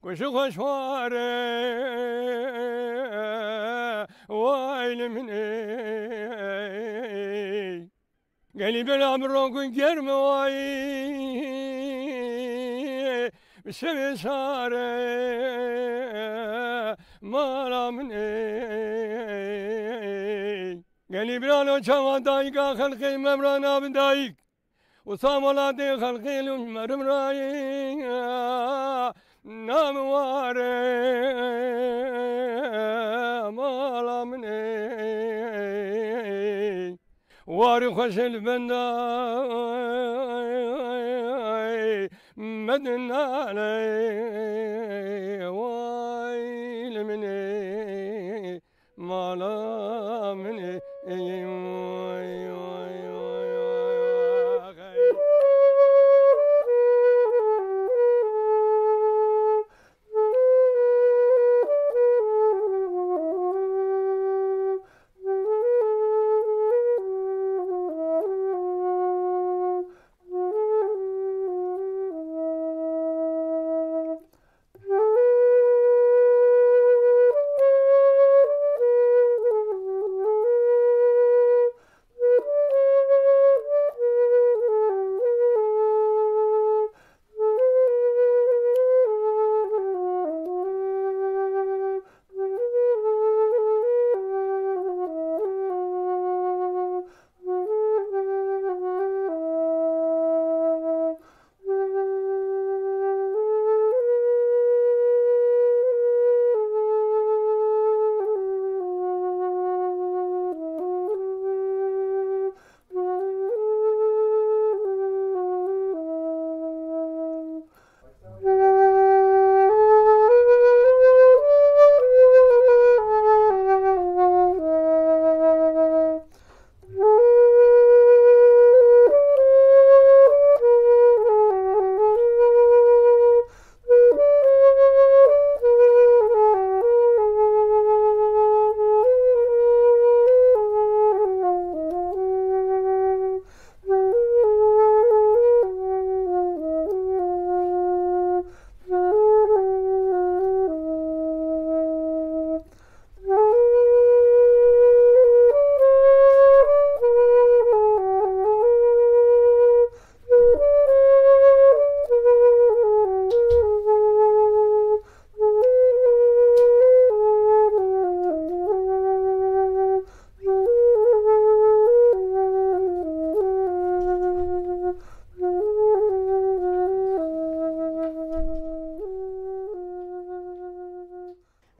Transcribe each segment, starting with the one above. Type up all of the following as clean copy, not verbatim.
وشو خوشواره وایل منی قلی بلام روکن گرم وای بشم ساره مالا منی قلی بلالو چوان دایک خلقی ممرانا بدایک وصامولاتي خلقي المرم راي نام واري مالا مني واري خوش البنداي مدن علي ويل مني مالا مني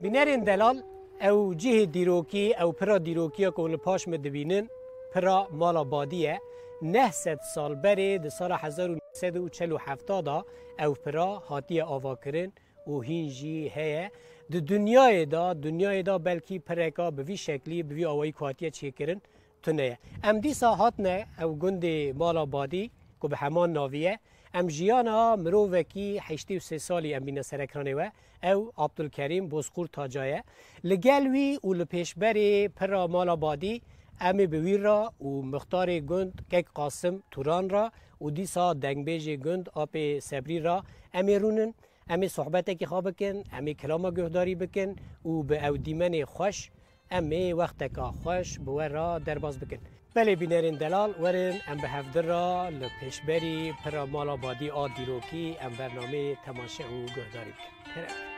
بینرین دلال او جه دیروکی او پرا دیروکی که پاش مدبینن پرا مالا بادیه 900 سال بره ده سال 1947 دا او پرا هاتی آوا کرن و هینجی هیه ده دنیای دا بلکی پرکا به وی شکلی به وی آوایی کاتیه چی کرن تونه ام دیسا هاتنه او گند مالا بادی که به همان ناویه ام جیانا مرووکی 83 سالی ام بینه سرکرانه و او عبدالکریم بزخور تاجایه لگلوی و لپیشبری پرا مالا بادی امی بویر را و مختار گند که قاسم توران را و دیسا دنگبیج گند آب سبری را امی رونن امی صحبت که خواه بکن امی کلام گهداری بکن و به او دیمن خوش امی وقت که خوش بویر را درباز بکن بله بینرین دلال ورن ام به هفته را لپیشبری پرا مالا بادی دیروکی ام برنامه تماشه و گهداری بکن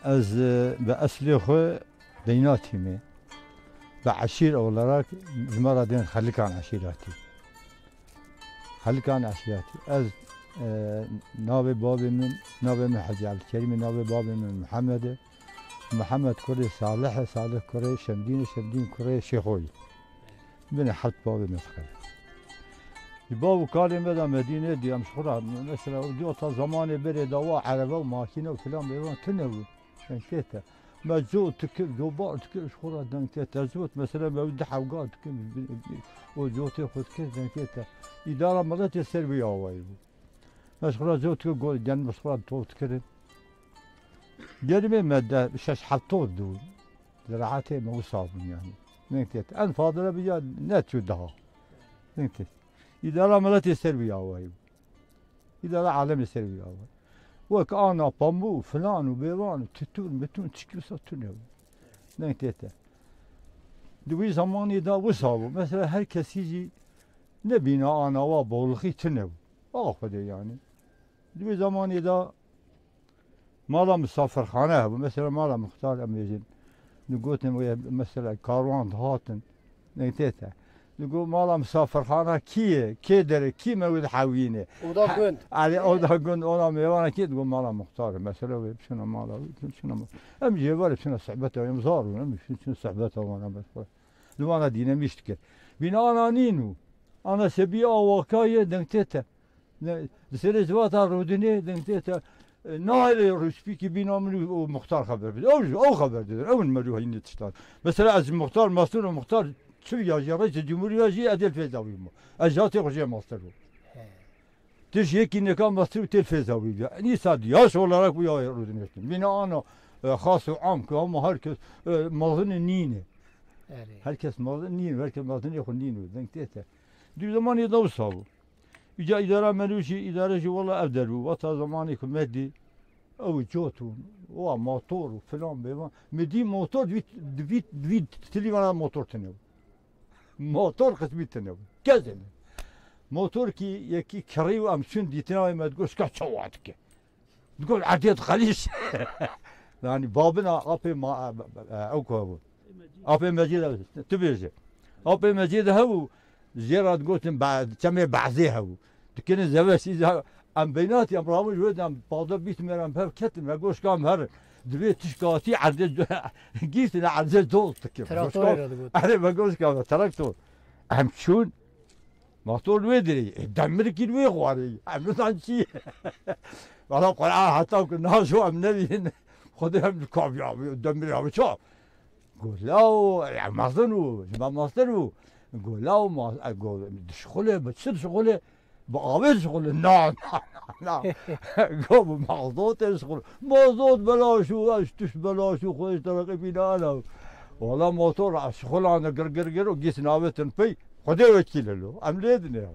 از به اصل خو بیناتی می به عشیر اولاراک زمارا دین خلکان عشیراتی خلکان عشیراتی از ناب باب من حجی عبدالکریم ناب باب من محمد کره صالح کره شمدین کره شیخوی من حد باب مفخر باب کاری مدا مدینه دی امشخورا مثلا دو تا زمان بره دوا عربه و ماکینه و فلان بیرون تنه بود دنکته ما جو تکل جو بار تکل شخورا دنکته زوت مثلا بود حوقات تکل و جوتی خود کل دنکته اداره ملت سربیا وای بود مشخورا جو تکل گل جن مشخورا تو تکرن جرمه مده شش حطور دون زراعته موصاب يعني دنکته ان فاضله بیا نتشو ده دنکته إدارة ملت سربيا وهي إدارة عالم سربيا وهي وكأنا بامبو فلان وبيران تتون بتون تشكيل صوتونه نكتة دوي زماني دا وصابو مثلا هر كسي يجي نبينا أنا وابولخي تنو آخذ يعني دوي زماني دا مالا مسافر خانه مثلا مالا مختار أميزين نقولتن مثلا كاروان هاتن نكتة نقول مالا مسافرخانه كي داره كي موجود حاوينه اودا گند على اودا گند اونا میوانه کی تقول مالا مختار مثلا بشنو مالا شنو ام جوال شنو صحبته يمزار ام شنو صحبته وانا بس لو انا ديناميشتك بينا انا نينو انا سبي واكايه دنتته سيرزواتا رودني دنتته نايل روسبيكي بينا من مختار خبر بده او خبر ده اول مروه هين تشتغل مثلا از مختار مسؤول مختار شو يا رئيس الجمهورية جي أدي الفيزاوي ما أجاتي رجع مصر تيجي هيك نكام مصر تلفزاوي يعني صاد يا شو ولا راك ويا رودنيشن بينا أنا خاص وعام كهم هركس مظن نينه هركس مظن نين هركس مظن يخون نينه ذنك تيتا دي زمان يدور صابو يجا إدارة ملوشي إدارة جي والله أبدلوا وطا زماني كمدي أو جوتو وموتور وفلان بيوان مدي موتور دويت تليفون موتور تنو موتور قسمي تنو كذا موتور كي يكي كريو أم شن ديتنا ما تقول شكا شواتك تقول عديد خليش يعني بابنا أبي ما أو كابو أبي مجيد تبيجي أبي مجيد هو زيارة قلتم بعد كم بعزيه هو تكين زواج إذا أم بيناتي أم رامج ود أم بعض بيت مرام باب كتم أقولش كام هر دبيت تشكاتي عدد جيت إلى عدد دولت كيف أنا بقولش كام تراكتور أهم شون موتور ويدري دمر كيل ويغواري عملت عن شيء والله قرآن حتى كنا شو أم نبي خذهم الكعب يا دمر يا شو قول لا مصدنو ما مصدنو نقول لا ما اقول شغله بتصير شغله بقابل شغله نعم قوم مغضوط شغل مغضوط بلا شو اشتش بلا شو خوش ترقي فينا انا والله موتور شغل انا قرقر وجيت نابتن في خذي وكيل له امليدني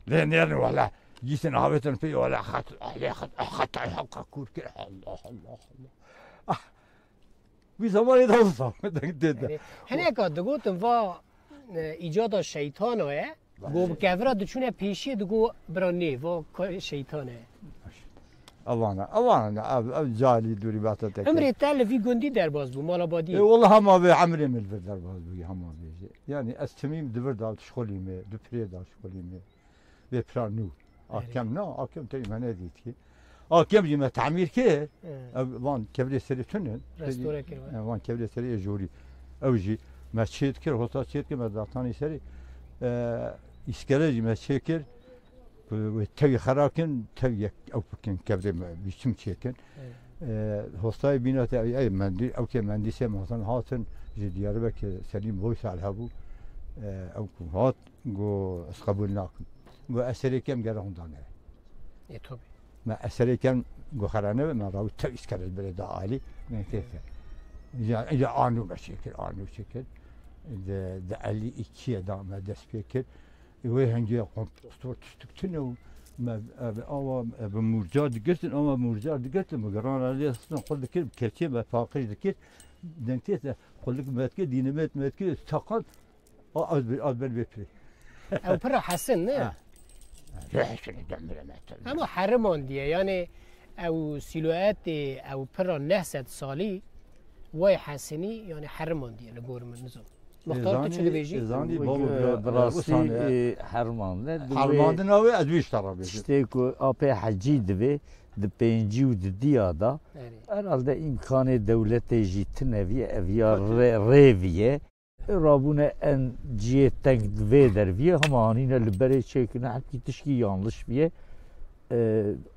لين يعني والله جيت نابتن في ولا اخذت حق كور كده الله الله الله في زمان يدوصل هناك دقوتن فا ایجاد شیطانه گو کفرا دچونه پیشی دگو برانه و شیطانه اوانا جالي دوري باتتك عمري تال في جندي درباز بو مال آبادی والله هم ابي عمري من درباز بو هم ابي يعني استميم دبر دال شغلي مي دبري دال شغلي مي بيبرانو اكم نا اكم تي من اديتي اكم يما تعمير كي وان كبري سري تنن رستوره كيروا وان كبري سري جوري اوجي ما شيت كر هوتا شيت كر ما داتاني سري اسكالي ما شيكر وتوي خراكن توي او كن كبر بيشم شيكن هوستاي بينات اي مندي او كي مهندسه مثلا هاتن دياربك سليم بوش على هبو او هات جو اسقبولناك جو اسري كم قالهم دانا يتوبي ما اسري كم جو خرانه ما راو توي اسكال البلد عالي نتيفه اذا انو مشاكل انو شكل ده علي إكيا دا ما دس بيكر وين هنجي قنطور تشتكتنو ما أو بمرجاد قلت أو مرجاد قلت مقران عليه أصلا قل لك كرتي ما فاقش ذكر دنتيت قل لك ما تكير ديناميت ما تكير تقل أو بيبري او برا حسن نه لا حسن دمر ما اما حرمان دیه یعنی او سیلوات او پر 900 سالی وای حسنی یعنی حرمان دی لگور من نزم مختار تو چه بیجی؟ زانی بابا براستی حرمان نه حرمان ناوی ادویش ترا بیجی işte ku apê hecî divê di pêncî û di diya da herhalde imkanê dewletê jî tineviye ev ya rêviye rabûne en ciyê teng divê derviye hema anîne li berê çêkine hekî tişkî yanlış biye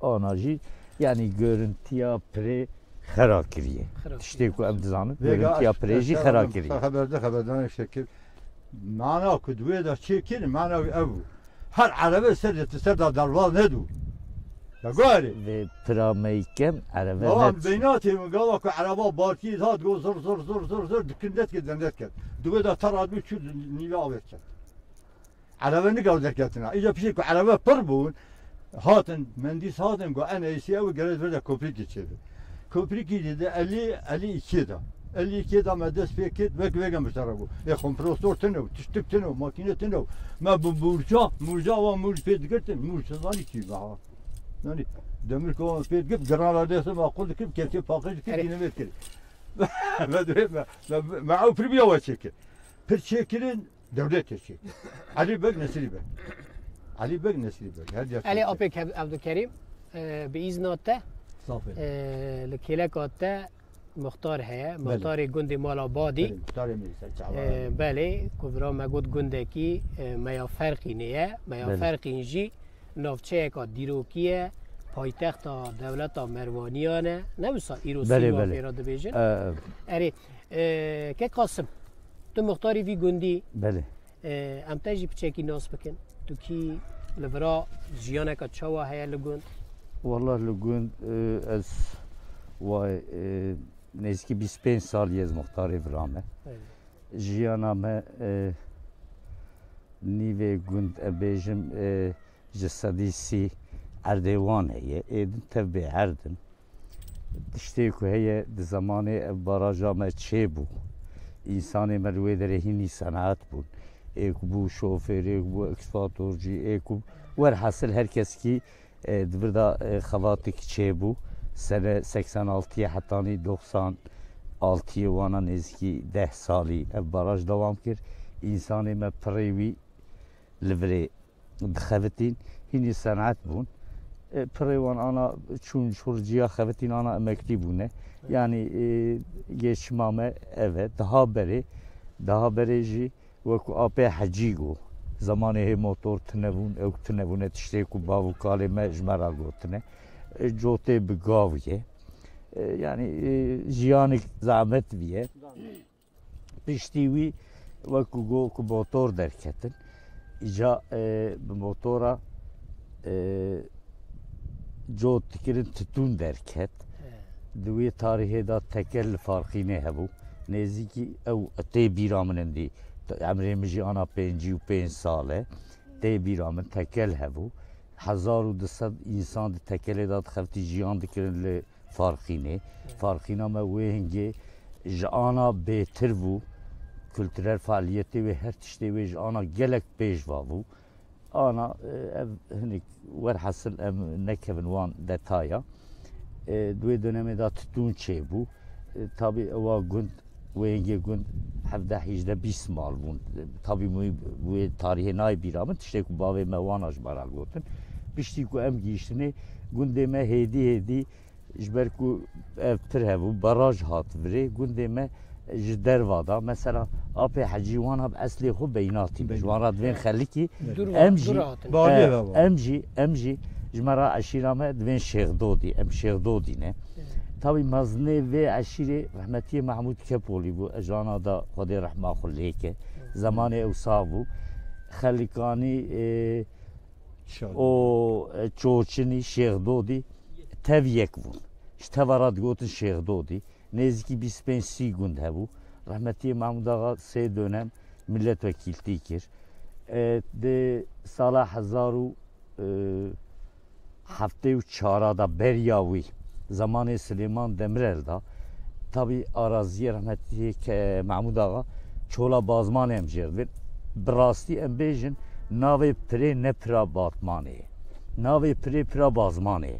ana jî yani görüntüya pirê xera kiriye tiştê ku em dizanin görüntüya pirê jî xera kiriye xeberdan şekil mana ku divê da çêkirin mana ev her araba ser da derval nedu ya gari ve pirameykem araba Tamam beynatı mı gala ku araba barki hat go zor dikindet ki dendet ket divê da tar bir çü nive averken araba ne gavdet ketine iyice bir şey ku araba pır bun hatın mendis hatın go en iyisi ev gerez ver de köprü geçirdi köprü geçirdi 52 da 52 da medes peket vek müştara bu kompresör teno tiştik teno makine teno ma bu murca ve murc pet gertin murca zani ki ha yani demir ko pet gip granada ise makul dikip kelke pakaj ki dinamit ki ma pribiya ve çekir per çekirin devlet çekir Ali Bey Nesri Bey Ali Apek Abdülkerim بإذناته لكيلكاته مختار هيا مختار جندي مالا بادي بله كبرى ما قد جندكي ما يفرقي نيا ما يفرقي نجي نافچه کا دیروکیه پایتخت دولت مروانیانه نمیسا ایروسی و فیراد بیجن اره که قاسم تو مختاری وی گندی بله ام تجی بچکی ناس بکن تو کی لورا جیانه کا چاوا هيا لگوند والله لگوند از وای نزدیکی 25 سالی از مختاری برامه جیانا me نیوه گوند بیجم جسدیسی اردوان هیه ایدن تبی اردن دشتی که هیه د زمان باراجا ما چه بو انسان مروی در هینی صنعت بود ایک بو شوفر ایک بو اکسپاتورجی ایک ور حاصل هر کس کی دبردا خواتی چه بو سنه 86 حتی 96 وانا نزدیکی 10 سالی باراج دوام کرد انسان ما پریوی لبری بخواتین هینی صنعت بون پریوان آنا چون شورجیا خواتین آنا امکتی بونه یعنی geçmame evet daha beri jî wekû apê hecîgo zamanê hê motor tunebûn ew tunebûne tiştê ku bav û kalê me ji me ra gotine cotê bi gav ye yani jiyanek zahmet viye piştî wî wekû got ku motor derketin îca bi motora cot dikirin titûn derket di wê tarihê da tekel li farqînê hebû nêzîkî ew tê bîra min dî emrê min jî ana 55 sal e tê bîra min tekel hebû 1200 însan di tekelê da dixeftî jiyan dikirin li farqînê farqîna me wê hingê ji ana bêtir bû kültürel faaliyetê wê her tiştê wê ji ana gelek pêşva bû ana ev hinek werhesil em nekevin wan detaya دوی دنمی دا تون چه بو تابی اوا گند وینگی گند 17 20 مال بون تابی موی تاریخ نای بیرامن تشتی کو باوی مواناش برال گوتن بیشتی کو ام گیشتنی گنده ما هدی جبر کو پر هبو باراج هات وری گنده ما جدر وادا مثلا آپ حجیوان هب اصلی خو بیناتی جوارات وین خلیکی امجی جمرا عشیرامه دوین شیخ دودی ام شیخ دودی نه tabi mazne ve aşire rahmetiye Mahmud Kepoli bu ejana da Xwedê rehma xuleke zamanı evsavu xalikani o çoçini Şeyh Dodi tevyek bun işte varat gotin Şeyh Dodi neziki 25 gund hebu rahmetiye Mahmud Ağa se dönem milletvekilliği kir de sala 1074 da Beryavi zamanı Süleyman Demirel'da tabi araziye rahmetli Mahmud Ağa çola bazman emjirdir. Brasti embejin nave pre ne pra batmane. Nave pre pra bazmane.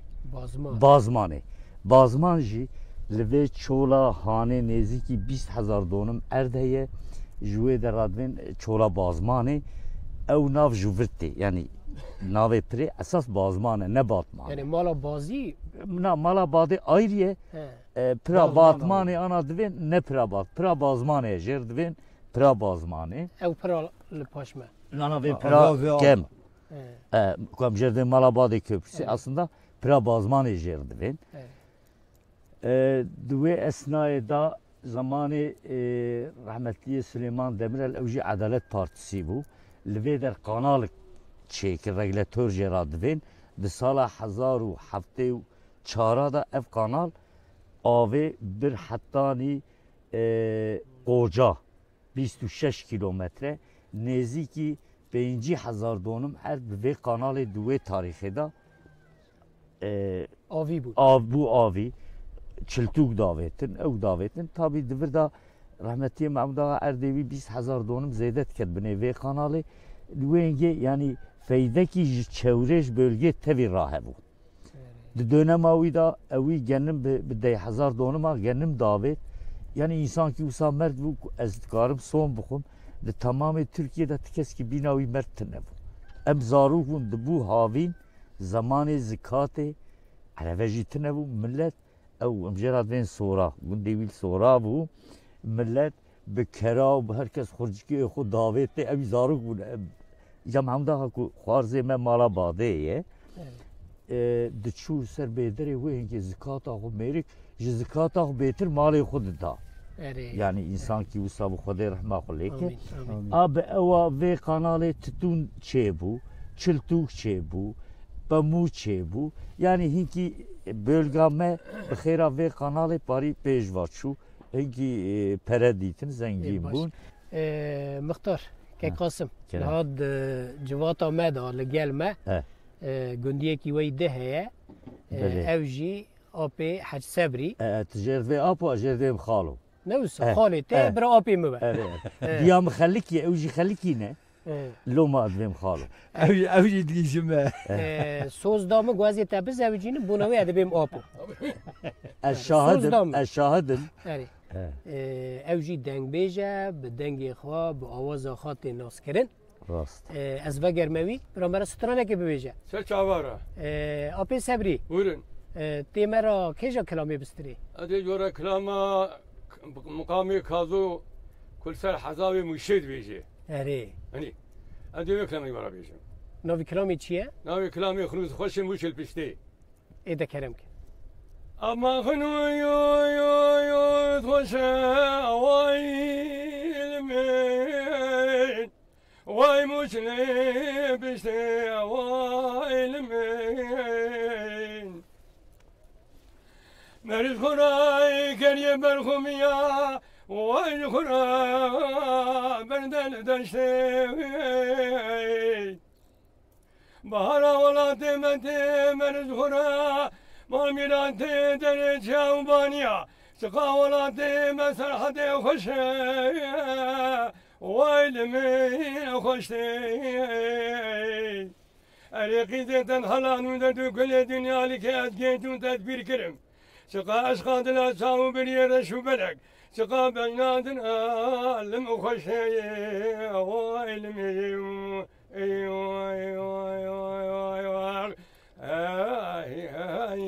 Bazmanê. Bazman jî li vê çola hanê nêzîkî 20,000 donum erd heye ji wê de radibên çola bazmanê ew nav jûvirtê yani navê pirê esas bazman e ne batman. Yani mala bazî Na mala badê ayrıye pira batmanê ana divên ne pira bat. Pira bazmanê jêr divên pira bazmanê. ew pira li paş me. Nana vê pira kem. Kam jêr divên mala badê köprüsü aslında pira bazmanê jêr divên. Di wê esnayê da zamanê rahmetliye Süleyman Demirel ew jî Edalet Partîsî bû. Li vê der kanalek çêkir regülatör jê radivên di sala 2004 da ev kanal avê bir hettanî qoca 26 kilometre nêzîkî 5,000 donum erd bi vê kanalê di wê tarîxê da Avî bû. bû avî çiltûk davêtin ew davêtin tabî divir da rahmetiye Mahmud Ağa Erdêwî 20,000 donum zêde dikir binê vê kanalê li wêngê yanî feydekî ji çewrê ji bölgê tevî rahebû. Di dönema wî da ew wî genim bi 10,000 donuma genim davêt yani însankî wisa merd bû ku ez dikarim son bixwim di tamamê Tirkiyeyê ti keskî bîna wî merd tune bû. Em zarok bûn dibû havîn zamanê zikatê ereve jî tune bû millet ew em jê re divên sora gundê wî sora bû millet bi kera û bi herkes xurcikiyê xwe davêt tê ew zarok bûn ya Mahmud Ağa ku xwarzê me mala badê ye diçû ser bêderê wê hingê zikata xwe mêrik ji zikata xwe bêtir malê xwe dida. Yani insankî wisa bi Xwedê rehma xwe lêke. A bi ewa vê kanalê titûn çêbû, çiltûk çêbû, pemû çêbû. Yani hinkî bölga me bi xêra vê kanalê parî pêşva çû. Hinkî pere dîtin zengîn bûn. Mixtar Kasım had civata me da li gel me gundiyekî wê de heye ew jî apê Hec Sebrî Tu jêr vê apa jêr vê xalo. ne wisa xalê tê bir apê me be. Diya min xelikî ew jî xelikî ne loma divêm xalo. Ew jî digîşim me. Soz da min gwazê te bizewicînin bûna wê dibêm apû. Ez şahidim. Ew jî dengbêje bi dengê xwe bi awaza xwe tê naskirin. Rast. Ez vegerme wî ra me re stranekê bibêje. Ser çavara. Apê Sebrî Buyurun. tê me ra kêja kilamê bistirê. Hadi göre klama mukamı kazu kulser hazavi müşid beji. Erê Hani. Hadi ve klamayı var beji. navî kilamê çi ye? Navi klami xunuz xoşin müşil pişti. Ê de kerem ke. Ama xunu yo xoşa vay ilmin. Vay müşil pişti vay ilmin. Meriz kuray geriye berhumiya vay kuray benden deşte bahara ola temete meriz kuray mamirate dere çavbaniya sıka ola teme serhade hoşe vay lemin hoşte erikizeten halanun da döküle dünyalik ezgeytun tedbir kirim Sıka aşkadına çavu bir yere şu belek Sıka beynadın alim hoşeye o ilmiyim ey vay vay vay vay vay ay ay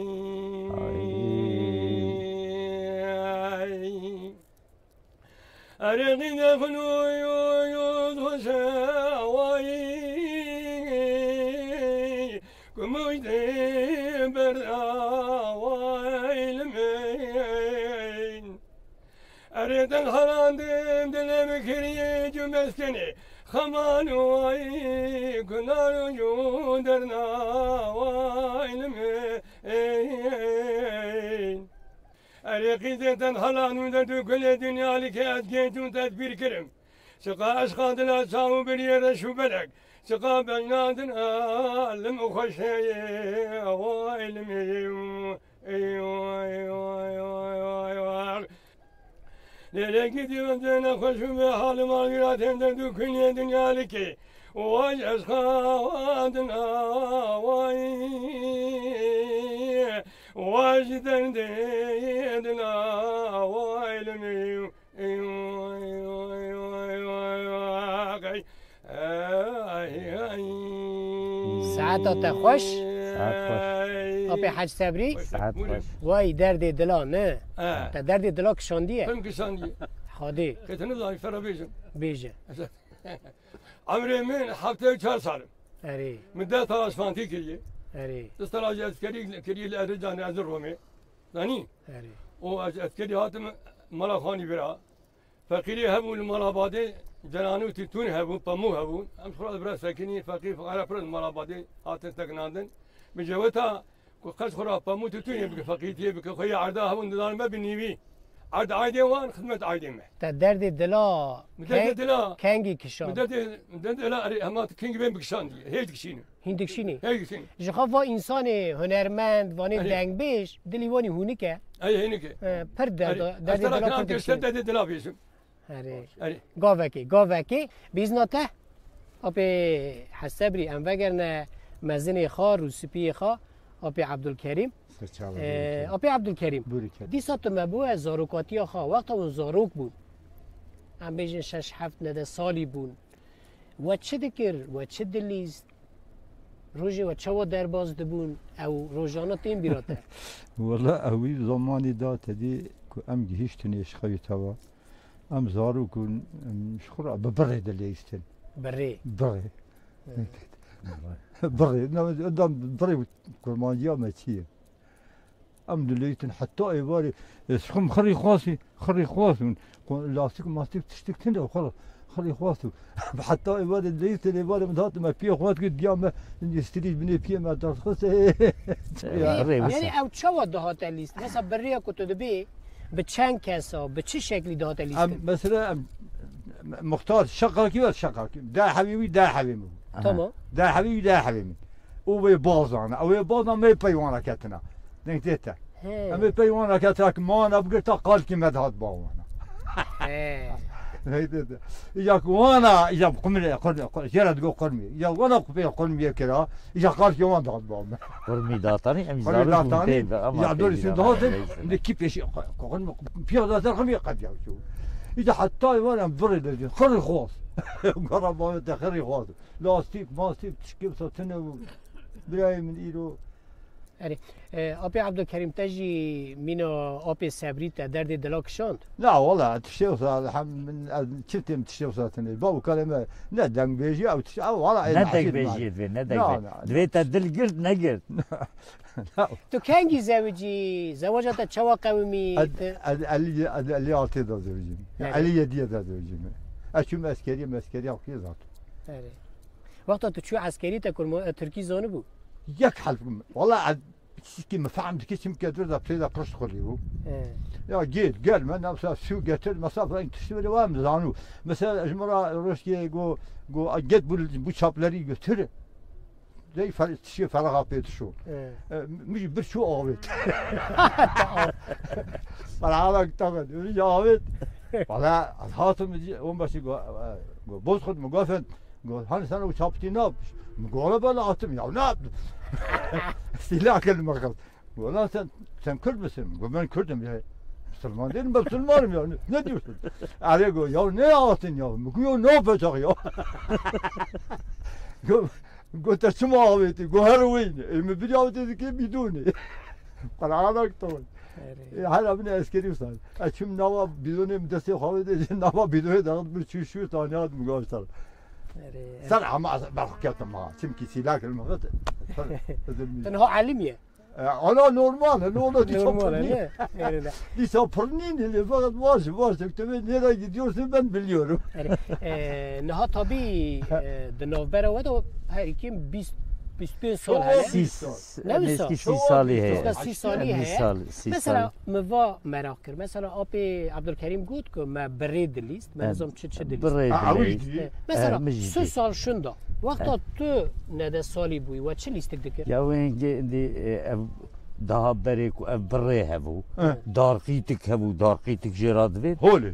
Arıqide xunuyuz hoşe vay Kumuyde berda vay ilmeyn Ereden halandım dilemi kiriye cümeskeni Xaman vay kunar derna vay ilmeyn Erikizeten halanım da döküle dünyalik ezgeytun tedbir kirim Sıka aşkadına çavu bir yere şu belek Sıka beynadın alim hoşeye o ilmiyim ey vay vay vay vay vay Nereye gidiyorsun dene hoşum ve halim algiratemden döküle dünyaliki Vay aşkadına vay واجدا ديدنا وعلمي ساعتات خوش ساعت خوش. آبی حج صبری ساعت خوش. وای درد دلا نه تا درد دلا کشاندیه فهم كساندي خادی كتن الله يفرح بيجم بیجه عمري من حفتة 4 سال اری مدة ثلاث فانتي كي اری استراجع كري الأرجان أزر رومي داني اری وأذكري هاتم ملا خاني برا فقيري هبو المرابادي جنانو تتون هبو بمو هبو أم خلاص برا ساكني فقير فقراء فرد المرابادي هاتن تكناندن بجوتها قص خرا بمو تتون يبقى فقيرتي يبقى خويا عرضا هبو ندار ما بنيبي عرض عادي وان خدمة عادي ما تا درد دلا مدد دلا کنگی کشان مدد لا همات كينج بين بكشاندي هيك كشينه هندکشینی هيك كشينه جخوا انسان هنرمند وانی اری. دنگ بیش دلی وانی هونی که أي هينك پر درد درد دلا دلا پر كان كشتت دکشینی درد دلا بيسم اری أري گاوکی بیزناته آبی حسبری ام وگرنه مزن خار و سپی خا آبی عبدالکریم آبی عبدالکریم بوری کرد دیسا تو مبوع زاروکاتی خا وقتا اون زاروک بود ام بیجن 6-7 سالی بود و چه دکر و چه دلیست روژه و چه و درباز دبون او روژانا تیم بیراته والله اوی زمانی داد تدی که ام گهیشتنیش خوی توا ام زارو کن شخورا ببره دلیستن بره بره بره ادام بره کرمانجی ام چیه ام دلیستن حتی ایواری شخم خری خواستون لاستیک ماستیک تشتیک تنده خلاص خلی خواستو حتی ایواری دلیستن ایواری مدات ما پی خواست که دیام استریج بنی پی ما داشت خواست یعنی او چه و دهات لیست مثلا بره کتو دبی به چند کسا به چه شکلی دهات لیست مثلا مختار شقاكي ولا شقاكي دا حبيبي دا حبيبي تمام دا حبيبي دا حبيبي او بازانا او بازانا ما بيوانا كاتنا نكتيتا اما بيوانا كاتك ما انا بقيت قال كي مدهات باوانا هيدا ياك وانا يا قمري قل جرد جو قرمي يا وانا قرمي كذا يا قال كي وانا دهات باوانا قرمي داتاني ام قرمي زارو داتاني كنتين يا دوري سندهات كيف يشي قرمي بيا دا قرمي قد ياو إذا حتى وانا برد خري خواص قرب ما خري خواص لاستيك ماستيك تشكيب صوتنا براي من إيرو اری آبی عبدالکریم تجی مینا آبی صبری تا درد دلا کشاند لا والله تشتوصل من شفت تشتوصل بابو كلمة ندم بيجي او او والله ندق بيجي ندق دويت الدل قرد نقرد تو کنگی زواجات چوا قومی اللي عطي ذا زوجي اللي يدي ذا زوجي اشوف عسكري او كذا اری وقتا تو چو عسکری تا ترکی زانه بود يك حلف والله كي ما فهمت كيف يمكن ترد بسيطة قرص خليه يا جيت قال ما نفسه سوق قتل مسافة انت تشتري وام زانو مثلا اجمرا روشكي جو جيت بو شابلري قتل زي شيء فرغ بيت شو مش برشو اويت فرغ تاخد مش اويت والله هاتم اون بس جو بوز خد مقافن جو هاني سنه وشابتي ناب مقوله بلا اتم يا ناب استيلاك المغرب والله سن كرد بسم ومن كردم يا مسلمان دين مسلمان يعني نديوش عليه جو يا نياتن يا مقيو نوبه يا قلت شو عاويتي قو هروين المبيعات كي بدوني قرارك طول هلا ابن عسكري وصل اشم نوا بدون مدسي خاوي نوا بدون دغت بالشو ثانيات مقاشر سرعه ما بحكيت معاه تمكي سلاك المغرب تنها علميه انا نورمال انا دي نورمال دي سوبرنين اللي فقط واش تكتب نرا gidiyorsun ben biliyorum نها طبي دنوبرا ودو هاي كيم 21 سال هلا 6 سالي هي 6 سالي هي مثلا موا مراكر مثلا ابي عبدالکریم گفت که ما برید لیست ما نظام چه لیست مثلا 3 سال شنده وقتا تو نده سالی بوی و چه لیست دکر یا وين دي daha بريك وبري هبو دارقيتك هبو دارقيتك جراد فيت هولي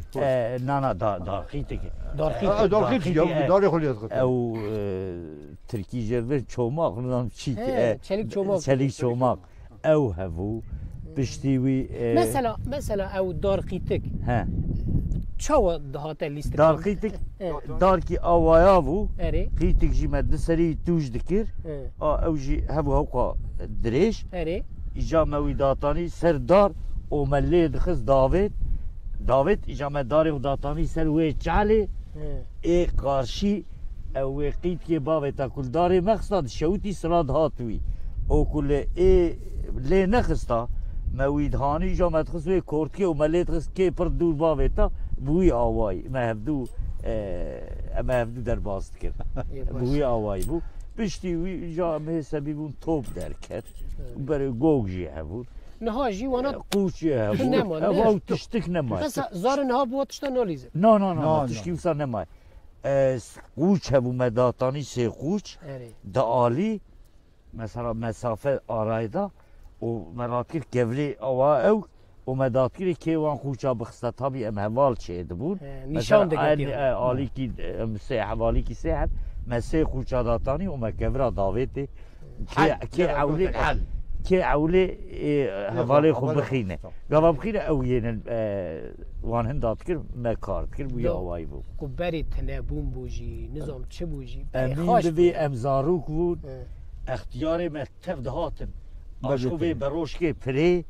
نانا دارقيتك داري خليت او تركي جرفت çomak نظام چيك çelik çomak çelik çomak او هفو پشتیوی مثلا او دار قیتک ها چاو دهات لیست دار قیتک دار کی آوایا بو اره قیتک جی مد سری توش دکر او جی هفو هوقا دريش اره اجا مویداتانی سردار او ملی دخص داوید اجا مداری و داتانی سر وی چاله ای قارشی او قید که باوی تا کل داری مخصد شوتی سراد هاتوی او کل ای لی نخستا موید هانی جا مدخص وی کورت که و ملی دخص که پر دور باوی تا بوی آوای مهفدو در باست کرد بوی آوای بو پشتی وی جا مهسبی بون توب در کرد برای گوگ جی هبود نها جی وانا قوچی هبود او تشتک نمای بس زار نها بو تشتا نالیزه نه تشکی وسا نمای قوچ هبو مداتانی سه قوچ دا آلی مثلا مسافه آرایدا و مرات کرد گولی آوا او و مدات کرد که وان قوچا بخسته تابی ام هوال چه دبون نشان دگتی آلی کی سه حوالی کی سه هب مسه قوچا داتانی و مکبرا داویتی که اولی که اولی حوالی خوب بخینه گاوا بخینه او یه وان هندات کرد مکارد کرد بوی آوایی بود قبری تنبون بوجی نظام چه بوجی امین بوی امزاروک بود اختیار مکتب دهاتن آشکو بی بروش که پری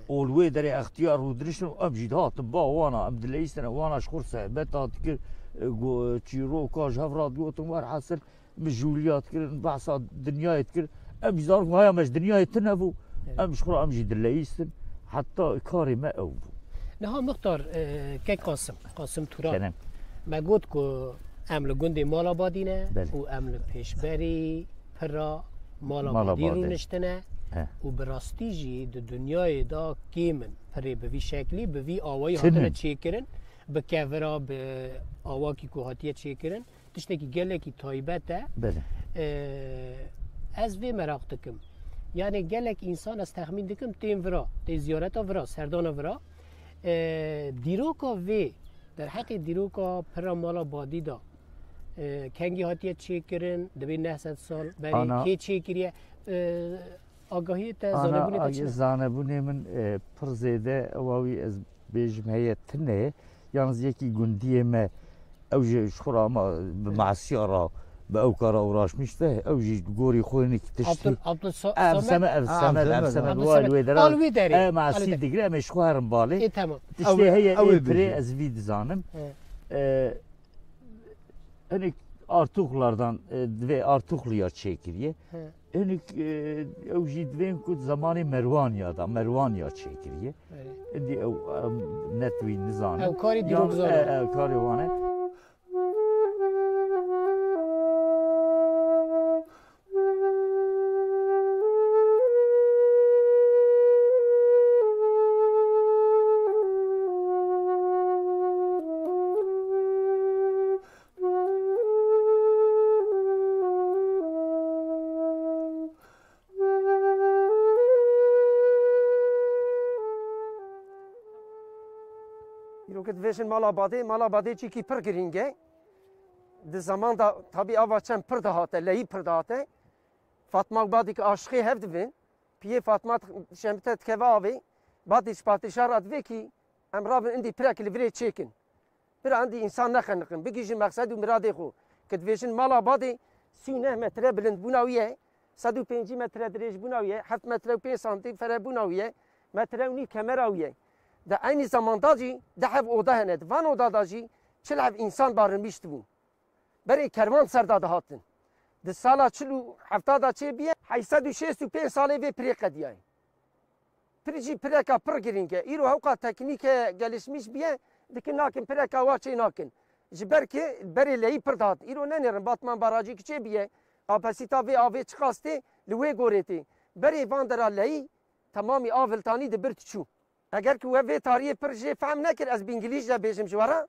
اولوی در اختیار رو درشن ام جید هاتن با وانا ام دلیستن وانا شخور صحبت هات کر چیرو کاج هفراد گوتن وار حاصل مجولیات کرن بحثا دنیایت کر ام جدارك هاي مش دنیای تنبو ام شخور ام جید دلیستن حتی کاری ما او نها مختار که قاسم توران ما گوت که ام لگنده مالا بادینه و ام لپیشبری پرا مالا بادی رو نشتنه و براستی جی د دنیای دا کیمن پری به وی شکلی به وی آوای هاتنه چه کرن به کورا به آواکی که هاتیه چه کرن تشتکی گله کی تایبته از وی مراق دکم یعنی گلک انسان از تخمین دکم تیم ورا تی زیارت ورا سردان ورا دیروکا وی در حق دیروکا پرا مالا بادی دا کنگی هاتیه چه کرن دبی 900 سال برای که چه کریه آگاهی تا زانبونی تا چه؟ زانبونی من پر زیده واوی از بیجم هیتنه یعنی یکی گندیه ما اوجه شخورا ما معصیه را به او کارا اوراش میشته اوجه گوری خوینی که تشتی افسمد والوی درال معصی دیگره امش خوارم باله تشتی هی پری از وید زانم hani artıklardan ve artıklıya çekiliyor. Yani o cidden kut zamanı Mervanya çekiliyor. Şimdi o net bir nizam. O kari dirok zor. Kari vane. ویژن مالابادی چی کی پر گرینگه د زمان دا tabi ava çem pir dahate leyi pir dahate Fatma badi ki aşkı hevdivin piye Fatma şemte tkeve avi badi şpatişar adve ki emravin indi prekli vire çekin bir andi insan nekhanıkın bigiji maksadu mirade xo ki vejin malabadi 3 metre bilind bunawiye 105 metre derece bunawiye 7 metre 5 santim fere bunawiye metre uni kamerawiye de aynı zamanda jî dehev oda hene van odada jî çil hev insan barınmıştı bûn berê kervan serda dihatin di sala 47 da çê biye 865 salê vê pirê qediyaye pir jî pireka pir giring e îro hewqa teknîke gelişmiş biye dikin nakin pireka wa çê nakin ji ber ki berê leyî pir dihat îro nenêrin Batman barajî ki çê biye kapasîta vê avê çiqastê li wê gorêtê berê van dera leyî temamî av hiltanî di bir çû eğer ki ve tarihi pir jê fehm nekir ez bi İngilîzce bêjim ji wara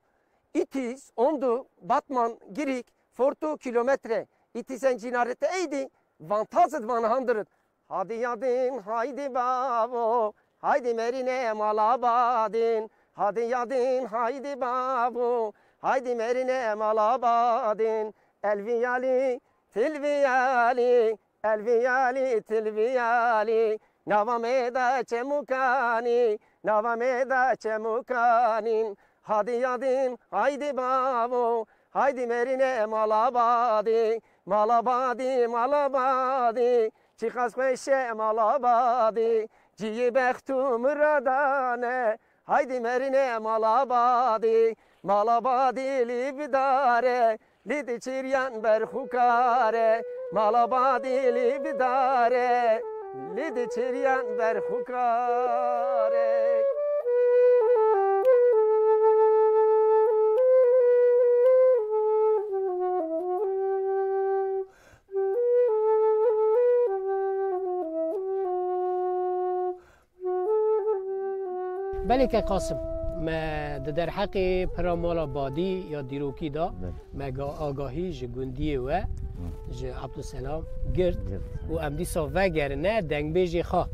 it is on the Batman girik 40 kilometre it is encinarete eydi vantazet van handırıt hadi yadin haydi babo haydi merine malabadin hadi yadin haydi babo haydi merine malabadin elviyali tilviyali elviyali tilviyali نوامه دا چمکانی نوامه دا چمکانین هادی یادین haydi بابو haydi merine malabadi malabadi malabadi چیخاز خوشه malabadi جی بختو مردانه haydi merine malabadi malabadi libdare lidi çiryan berhukare malabadi libdare lidi çiryan berhukare بله که قاسم ما در حق پرامالا بادی یا دیروکی دا ما آگاهی جگندی و عبدالسلام گرد و امدی صافه گرنه دنگ بیجی خواه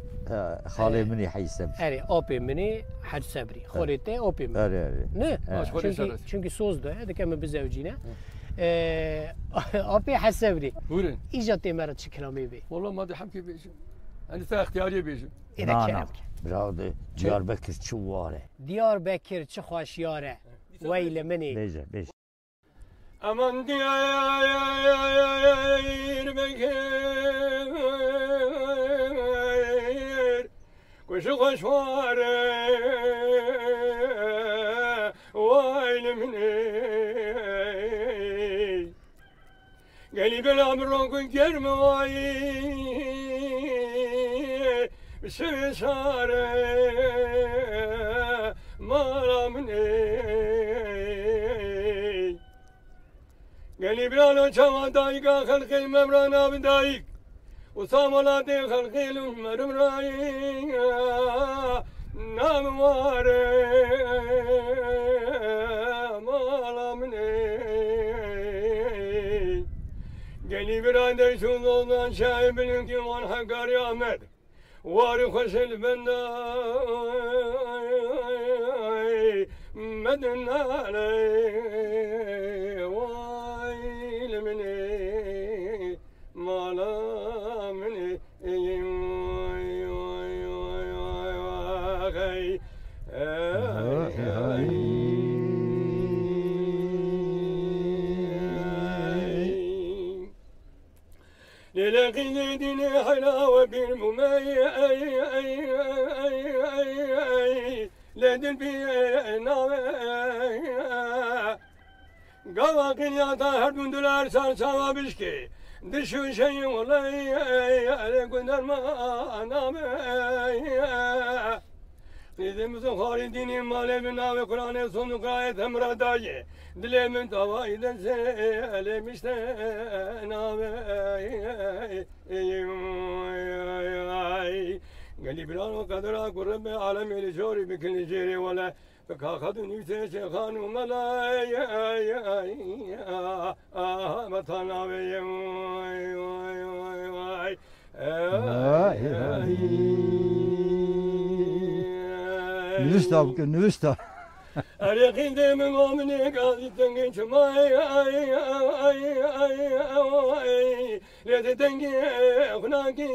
خاله منی حی صبری اره آپی منی حج صبری خالیته آپی منی نه چونکه سوز ده دکه من بزوجینه آپی حج صبری بورن ایجا تیمرا چه کلامی بی والله ما دي حمكي بيجي انا تا اختياري بيجي ایده کلام براده دیاربکر چواره دیاربکر چه خوشیاره ویل منی بیجه aman Diyarbakır kuşu kuş var vaylimini gelip el amrokun germe vay bir sare maramini gelip el çava dayga halkı memrana bidayik وصاملات خلقي المرم راي نام وار مالا مني قلي برادة شوضوضان شايب لنكي وان حقار يا أحمد واري خوش البندا مدن علي وايل مني مالا للقين ديني حلاوة بالمماي لدن بينا قواقين يا طاهر من دولار صار سوا بشكي دشو شيء والله عليك درما نامي Dizimizin halidini malemin ve Kur'an'ın sonu gayet emradayı dilemin tavayden selemişte name Galibran ve kadra kurbe alem eli jori bikini jeri vela Bekakadun yüksek şekhanı malay Vatana ve Nüvüsta bu nüvüsta. Arıkinde min amine gazitten geçmay Lede dengi kunaki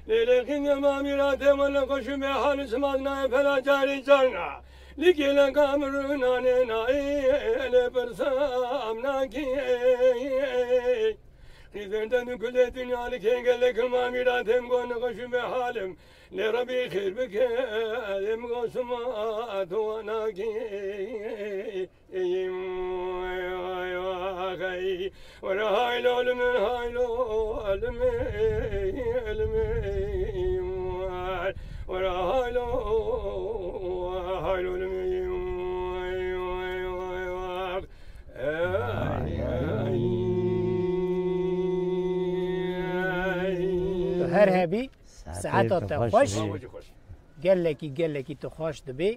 Lelekinde mamirate mala koşu me halis madna fela cari carna Likele kamruna nena ele persam naki Kizerden nüküle dünyalık engelle kılma miratem gönlü koşu be halim Le Rabbi khir bike alim gosma tuana ki ve haylo ölümün haylo ölümü ölümü ve haylo haylo ölümü هر هبی ساعت تا خوش گلکی تو خوش دبی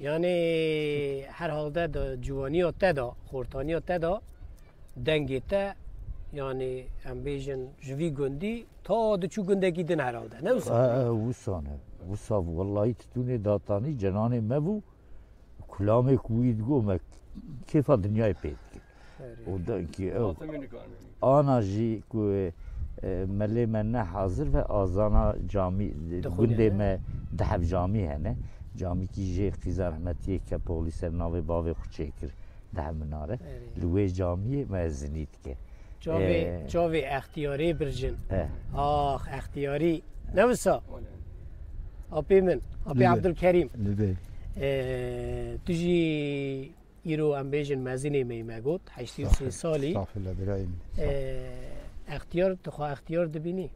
یعنی هر حال ده جوانی تا دا خورتانی تا دا دنگی تا یعنی ام بیجن جوی گندی تا دچو گندگی دن هر حال ده نه وسانه وساف والله تتوني داتاني جناني مبو كلامي كويد جو ما كيف الدنيا بيت وده كي أنا جي كو ملی من نه حاضر و آزانا جامی گنده ما دهب جامی هنه جامی کی جه قیزا رحمتیه که پولیس ناوی باوی خوچه کر ده مناره لوی جامی مزنید که جاوی اختیاری برجن آخ اختیاری نوسا آبی من آبی عبدالکریم لبه تجی ایرو ام بیجن مزینه می مگود 83 سالی صافي الله برايم اختیار تخوا اختیار دبینی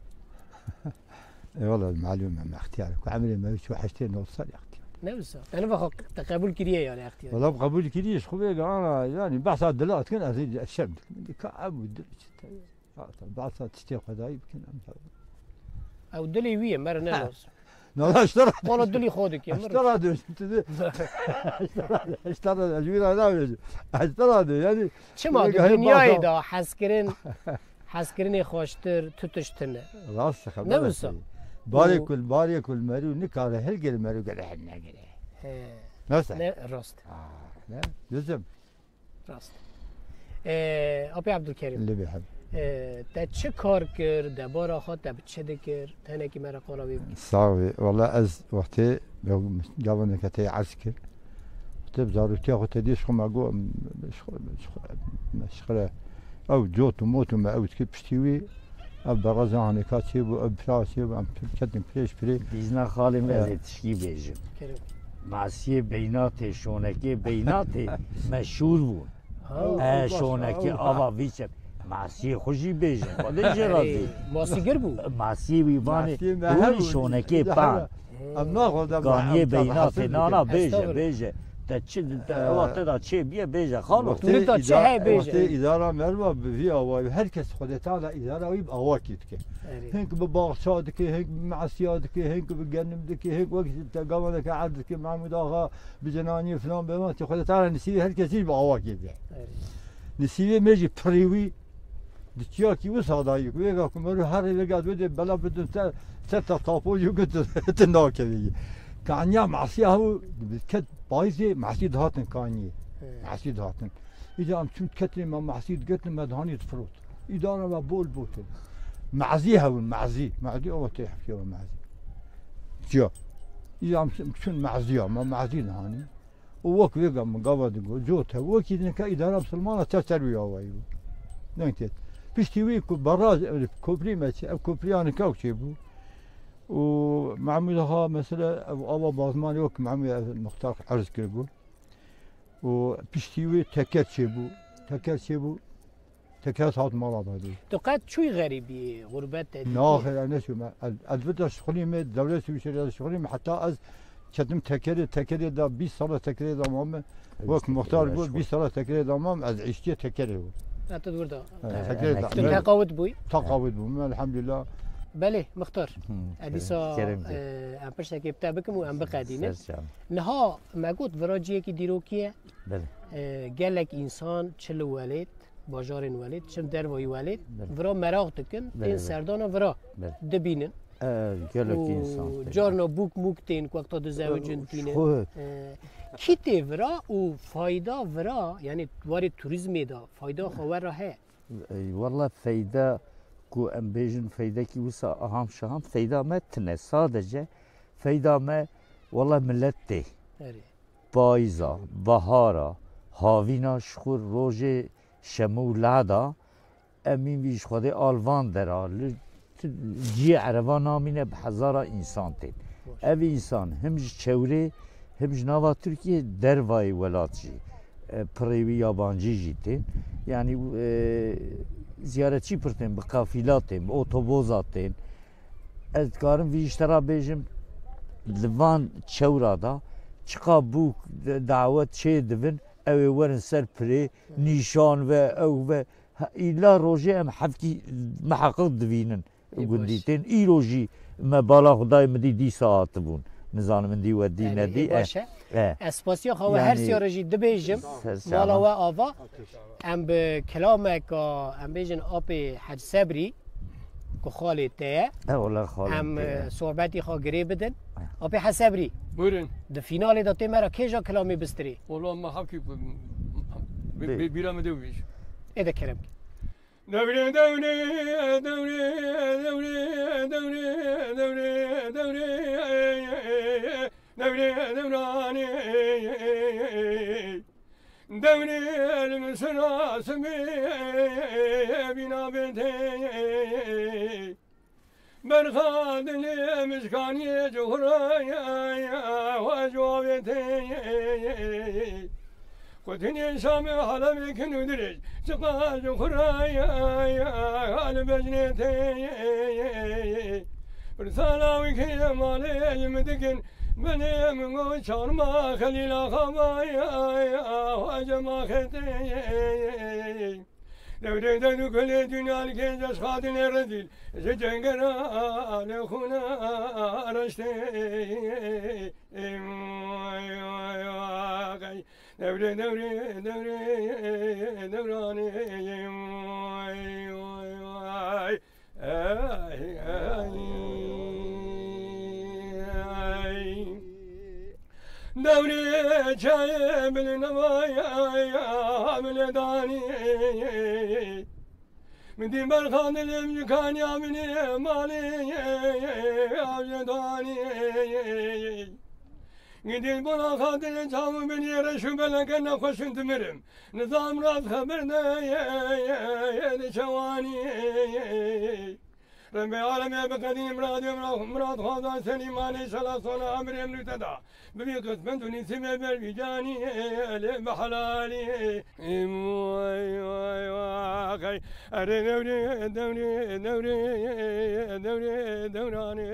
والله المعلومه ما اختيارك وعملي ما شو حاجتين نوصل اختيار نوسا انا بخو تقبل كريه يعني اختيار والله بقبول كريش خويا انا يعني بعض الدلات كان ازيد الشمس كعب بعض تشتي خداي يمكن او دلي ويه مره نلوس لا اشترى والله دلي خودك يا مره اشترى الجويرة لا اشترى يعني چما دنیای دا حسکرین خوشتر توتشتنه راست خبر نوسا باري كل مريو نكاره هلقل مريو قال احنا قال نوسا راست لا لازم راست ابي عبدالکریم اللي بيحب تا چه کار کرد دبارا خود تا چه دکر تنه کی مرا قراوی صاوي والله از وقتي قبل كتي عسكر تبزارو تاخذ تديش خما جو مشغله او جوت وموت وما او تكب بشتوي اب رزان كاتب اب فلاسي ام كدن بريش بري بیزنا خالی مزید تشکی بیجم معصیه بینات شونکی بینات مشهور بود شونکی آوا ویچم معصیه خوشی بیجم خودی جرازی ماسیگر بود معصیه بیبانی دوری شونکی پان گانیه بینات نانا بیجه تا چه وقت دا چه بیا بیجه خالو تا چه های بیجه اداره مروا بفي اواي هر کس خودت على اداره ويب اواكيد كه هيك بباغشاد كه هيك معسياد كه هيك بجنب كه هيك وقت تقامنا كعد كه محمود اغا بجناني فلان بما خودت على نسيب هر كثير باواكيد نسيب ميجي بريوي دتياكي وساداي ويغا كمرو هر لقاد ودي بلا بدون ستة طابو يقعد تناكي كانيا معصيه هو بكت بايزي معصيه هاتن كانيه معصيه هاتن اذا ام كنت كتلي ما معصيه قلت ما دهاني تفروت اذا انا بقول بوتل معزيها والمعزي معزي او تحكي معزي جا اذا ام كنت معزيه ما معزي هاني ووك ويقا مقابض جوتها وكي انك اداره مسلمانه تسروي هواي ننتت بيشتوي براج كوبري ما كوبري انا كوكيبو ومعمولها مثلا أبا بازمان وك معمول المختار عرض كربو وبيشتوي تكات شبو تكات هات مالا بعدي تو شوي غريبي غربت ناخر أنا شو ما الفدا شغلي ما الدولة سوي شغلي حتى از كتم تكري دا 20 سنة تكري دا مام وك مختار يقول 20 سنة تكري دا مام از عشتي تكري هو لا تدور دا تكري دا تقاوت بوي الحمد لله بله مختار ادیسا ام پشت که بتابکم و ام بقدینه نها مگود وراجیه که دیروکیه گلک انسان چل ولید باجارن ولید چم دروای ولید ورا مراغ تکن این سردان ورا دبینن گلک انسان جارنا بوک موکتین که وقتا دزوجن تینه کیتی ورا و فایده ورا یعنی واری توریزمی دا فایده خواهر را هست والله فایده کو ام بیجن فایده کی وسا اهم شام فایده ما تنه sadece فایده ما والله ملت ده پایزا بهارا هاوینا شخور روز شمولادا امین بیش خود آلوان درا جی عربا نامینه به هزارا انسان تین اوی انسان همش چوره همش نوا ترکیه دروای ولاتجی پریوی یابانجی جیتین یعنی ziyaretçi pırtın, kafilatın, otobozatın. Edkarım viştara bejim Livan çevrada çıka bu davet şey divin ev verin serpri nişan ve ev ve illa roje em hafki muhakkak divinin günditin iloji mebala Xuday medi di saat bun nizamın di ve di ne di اسپاسیا خو هر سیارجی دبیجم مالا و آوا ام به کلامک ام بیجن آپ حج صبری کو خالی ته ام صحبتی خو گری بدن آپ حج صبری بورن د فینال د تیمرا کیجا کلامی بستری والله ما حكي بيرا مدويش اذا كلام دوري دوري دوري دوري دوري دوري دوري دوري دوراني دوري المسراسمي بنا بنتي برخاد المسكاني جهرايا وجوابتي قتني سامي حلمي كنو درج سقا جهرايا على بجنتي برسالاوي كي مالي يمدكن بني من شارما خليلا خبايا وجما ختي دوري دوري كل دنيا الجنج أشخاصنا رديل زجنجنا لخونا رشتي دوري دوري دوري دوراني دوري جاي بالنوايا من داني من دين برخان المكان يا من مالي يا داني قديم بنا خاطر جاو بني رشو بلكنا خوشن تمرم نظام راس خبرنا يا شواني رب العالمين بقديم مراد خاضع سليماني سلاسونا أمر يملو تدع ببي قسمت ونسمي بالبجاني بحلالي واي أري دوري دوري دوري دوري دوراني